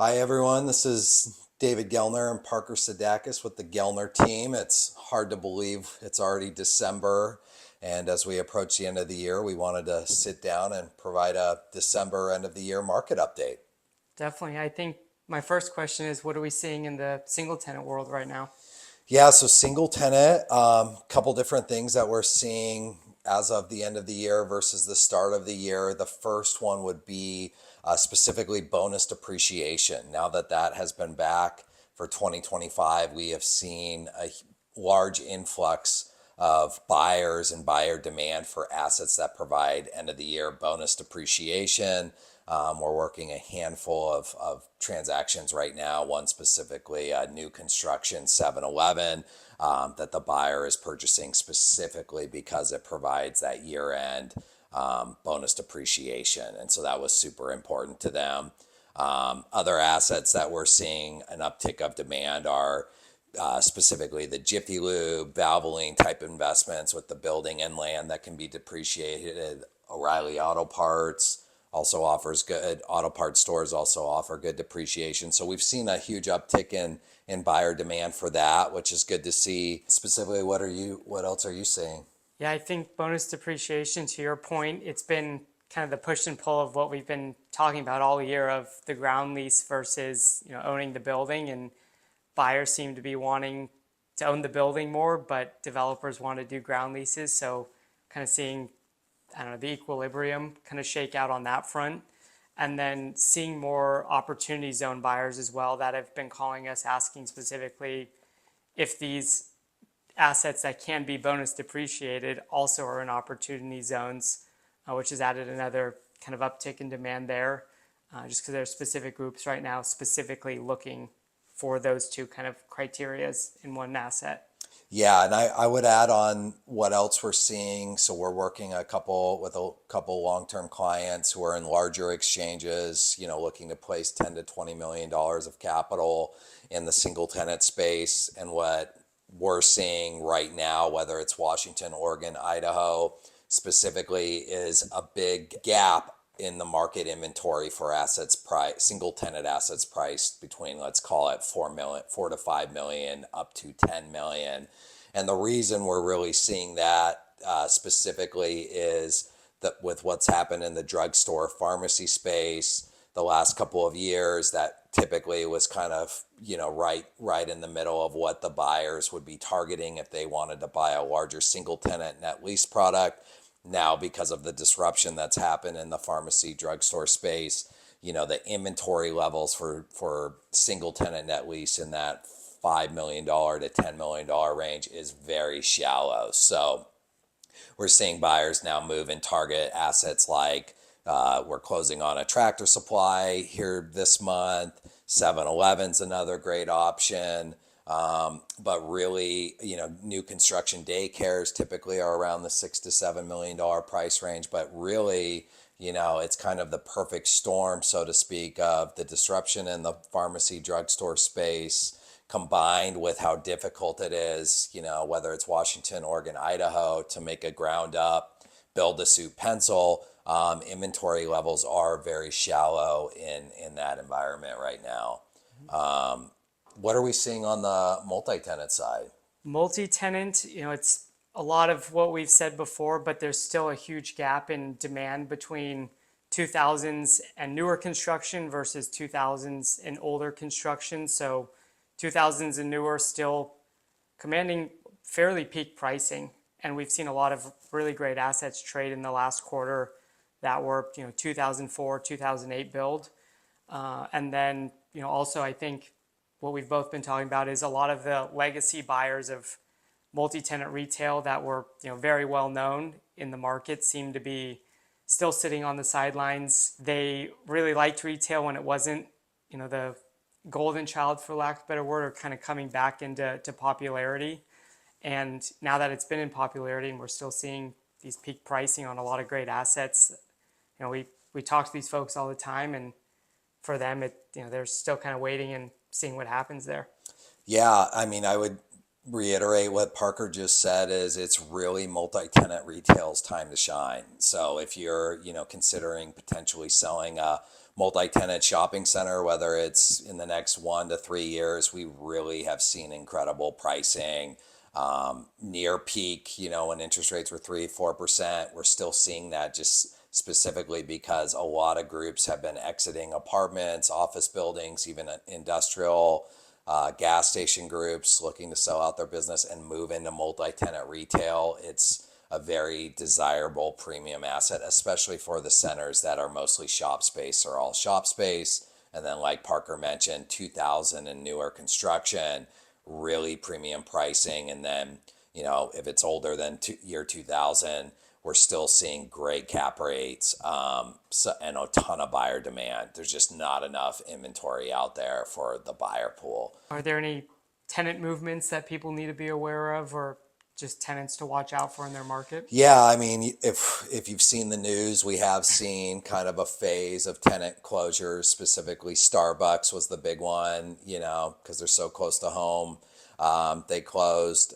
Hi everyone, this is David Gellner and Parker Ksidakis with the Gellner Team. It's hard to believe it's already December, and as we approach the end of the year, we wanted to sit down and provide a December end of the year market update. Definitely. I think my first question is what are we seeing in the single tenant world right now? Yeah, so single tenant, couple different things that we're seeing as of the end of the year versus the start of the year. The first one would be specifically bonus depreciation. Now that that has been back for 2025, we have seen a large influx of buyers and buyer demand for assets that provide end of the year bonus depreciation. We're working a handful of transactions right now, one specifically new construction 7-Eleven that the buyer is purchasing specifically because it provides that year end bonus depreciation. And so that was super important to them. Other assets that we're seeing an uptick of demand are specifically the Jiffy Lube, Valvoline type investments with the building and land that can be depreciated. O'Reilly Auto Parts also offers good auto parts stores also offer good depreciation. So we've seen a huge uptick in buyer demand for that, which is good to see. Specifically, what else are you seeing? Yeah, I think bonus depreciation, to your point, it's been kind of the push and pull of what we've been talking about all year of the ground lease versus, owning the building. And buyers seem to be wanting to own the building more, but developers want to do ground leases. So kind of seeing, I don't know, the equilibrium kind of shake out on that front. And then seeing more opportunity zone buyers as well that have been calling us asking specifically if these assets that can be bonus depreciated also are in opportunity zones, which has added another kind of uptick in demand there, just because there are specific groups right now specifically looking for those two kind of criterias in one asset. Yeah, and I would add on what else we're seeing. So we're working a couple long-term clients who are in larger exchanges, looking to place 10 to 20 million dollars of capital in the single tenant space. And what we're seeing right now, whether it's Washington, Oregon, Idaho, specifically, is a big gap in the market inventory for assets price single tenant assets priced between, let's call it 4 to 5 million up to 10 million. And the reason we're really seeing that specifically is that with what's happened in the drugstore pharmacy space the last couple of years, that typically was kind of right in the middle of what the buyers would be targeting if they wanted to buy a larger single tenant net lease product. Now, because of the disruption that's happened in the pharmacy drugstore space, the inventory levels for single tenant net lease in that $5 million to $10 million range is very shallow. So we're seeing buyers now move and target assets like we're closing on a Tractor Supply here this month. 7-Eleven's another great option. But really, new construction daycares typically are around the $6 to $7 million price range. But really, it's kind of the perfect storm, so to speak, of the disruption in the pharmacy drugstore space combined with how difficult it is, whether it's Washington, Oregon, Idaho, to make a ground up, build a suit pencil. Inventory levels are very shallow in that environment right now. What are we seeing on the multi-tenant side? Multi-tenant, it's a lot of what we've said before, but there's still a huge gap in demand between 2000s and newer construction versus 2000s and older construction. So 2000s and newer still commanding fairly peak pricing. And we've seen a lot of really great assets trade in the last quarter that were 2004, 2008 build. And then also I think what we've both been talking about is a lot of the legacy buyers of multi-tenant retail that were very well known in the market seem to be still sitting on the sidelines. They really liked retail when it wasn't the golden child, for lack of a better word, or kind of coming back into popularity. And now that it's been in popularity and we're still seeing these peak pricing on a lot of great assets, we talk to these folks all the time, and for them, they're still kind of waiting and seeing what happens there. Yeah, I mean, I would reiterate what Parker just said is it's really multi-tenant retail's time to shine. So if you're, considering potentially selling a multi-tenant shopping center, whether it's in the next 1 to 3 years, we really have seen incredible pricing. Near peak, when interest rates were 3, 4%, we're still seeing that just specifically because a lot of groups have been exiting apartments, office buildings, even industrial, gas station groups looking to sell out their business and move into multi-tenant retail. It's a very desirable premium asset, especially for the centers that are mostly shop space or all shop space. And then, like Parker mentioned, 2000 and newer construction, really premium pricing. And then, if it's older than year 2000, we're still seeing great cap rates, and a ton of buyer demand. There's just not enough inventory out there for the buyer pool. Are there any tenant movements that people need to be aware of, or just tenants to watch out for in their market? Yeah, I mean, if you've seen the news, we have seen kind of a phase of tenant closures. Specifically, Starbucks was the big one, because they're so close to home. They closed,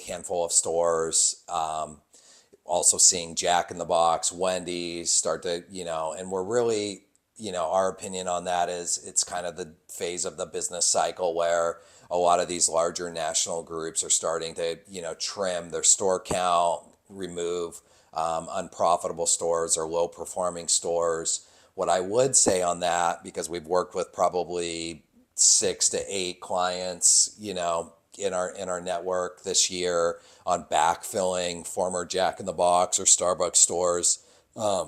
handful of stores. Also seeing Jack in the Box, Wendy's start to, and we're really, our opinion on that is it's kind of the phase of the business cycle where a lot of these larger national groups are starting to, trim their store count, remove unprofitable stores or low performing stores. What I would say on that, because we've worked with probably 6 to 8 clients, in our network this year on backfilling former Jack in the Box or Starbucks stores. A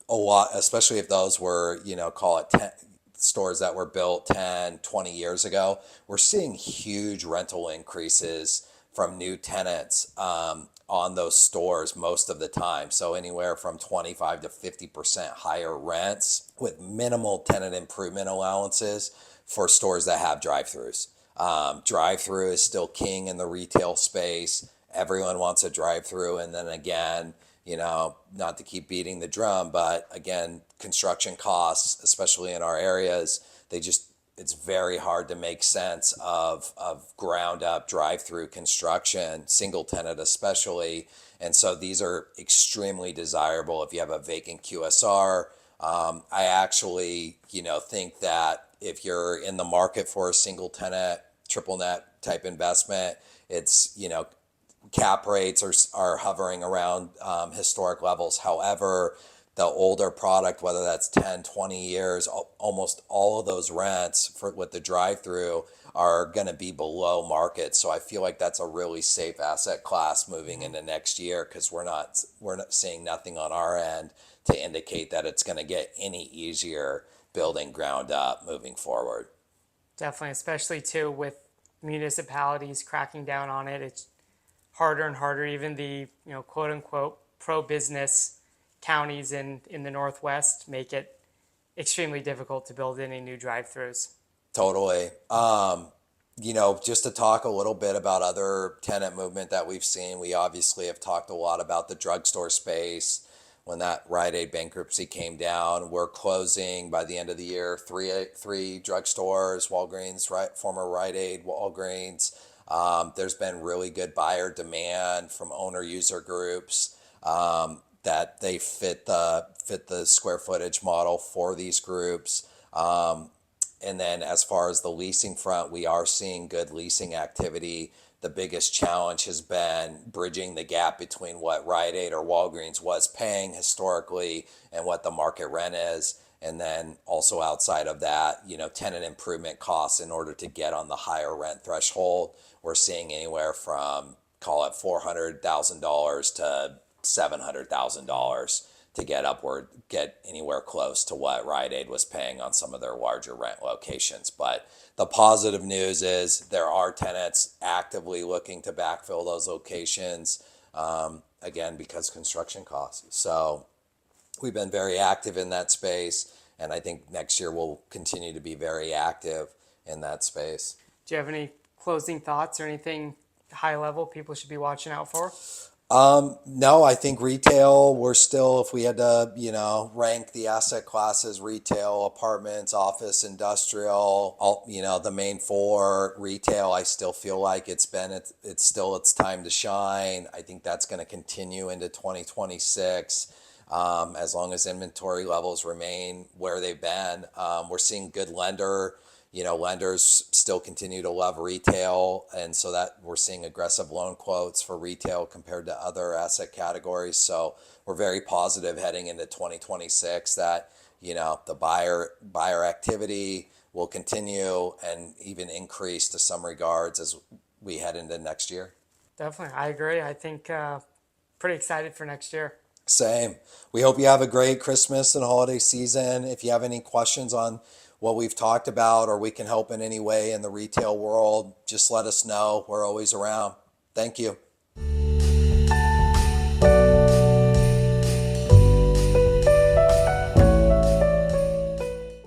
lot, especially if those were, call it 10 stores that were built 10, 20 years ago. We're seeing huge rental increases from new tenants on those stores most of the time. So anywhere from 25 to 50% higher rents with minimal tenant improvement allowances for stores that have drive-throughs. Drive-through is still king in the retail space. Everyone wants a drive-through. And then again, not to keep beating the drum, but again, construction costs, especially in our areas, it's very hard to make sense of ground up drive-through construction, single tenant especially. And so these are extremely desirable if you have a vacant QSR. I actually, think that if you're in the market for a single tenant, triple net type investment, it's, cap rates are hovering around historic levels. However, the older product, whether that's 10, 20 years, almost all of those rents with the drive-through are going to be below market. So I feel like that's a really safe asset class moving into next year, because we're not seeing nothing on our end to indicate that it's going to get any easier building ground up moving forward. Definitely, especially too with municipalities cracking down on it. It's harder and harder. Even the quote unquote pro business counties in the Northwest make it extremely difficult to build any new drive-throughs. Totally. Just to talk a little bit about other tenant movement that we've seen, we obviously have talked a lot about the drugstore space. When that Rite Aid bankruptcy came down, we're closing by the end of the year three drugstores, Walgreens, former Rite Aid, Walgreens. There's been really good buyer demand from owner user groups that they fit the square footage model for these groups. And then as far as the leasing front, we are seeing good leasing activity. The biggest challenge has been bridging the gap between what Rite Aid or Walgreens was paying historically and what the market rent is. And then also outside of that, tenant improvement costs in order to get on the higher rent threshold. We're seeing anywhere from, call it $400,000 to $700,000 to get anywhere close to what Rite Aid was paying on some of their larger rent locations. But the positive news is there are tenants actively looking to backfill those locations, again, because construction costs. So we've been very active in that space, and I think next year we'll continue to be very active in that space. Do you have any closing thoughts or anything high level people should be watching out for? No, I think retail, we're still, if we had to, rank the asset classes, retail, apartments, office, industrial, all, the main four, retail, I still feel like it's still its time to shine. I think that's going to continue into 2026. As long as inventory levels remain where they've been, we're seeing good lenders still continue to love retail, and so that we're seeing aggressive loan quotes for retail compared to other asset categories. So we're very positive heading into 2026 that the buyer activity will continue and even increase to some regards as we head into next year. Definitely, I agree. I think pretty excited for next year. Same. We hope you have a great Christmas and holiday season. If you have any questions on what we've talked about or we can help in any way in the retail world, just let us know. We're always around. Thank you.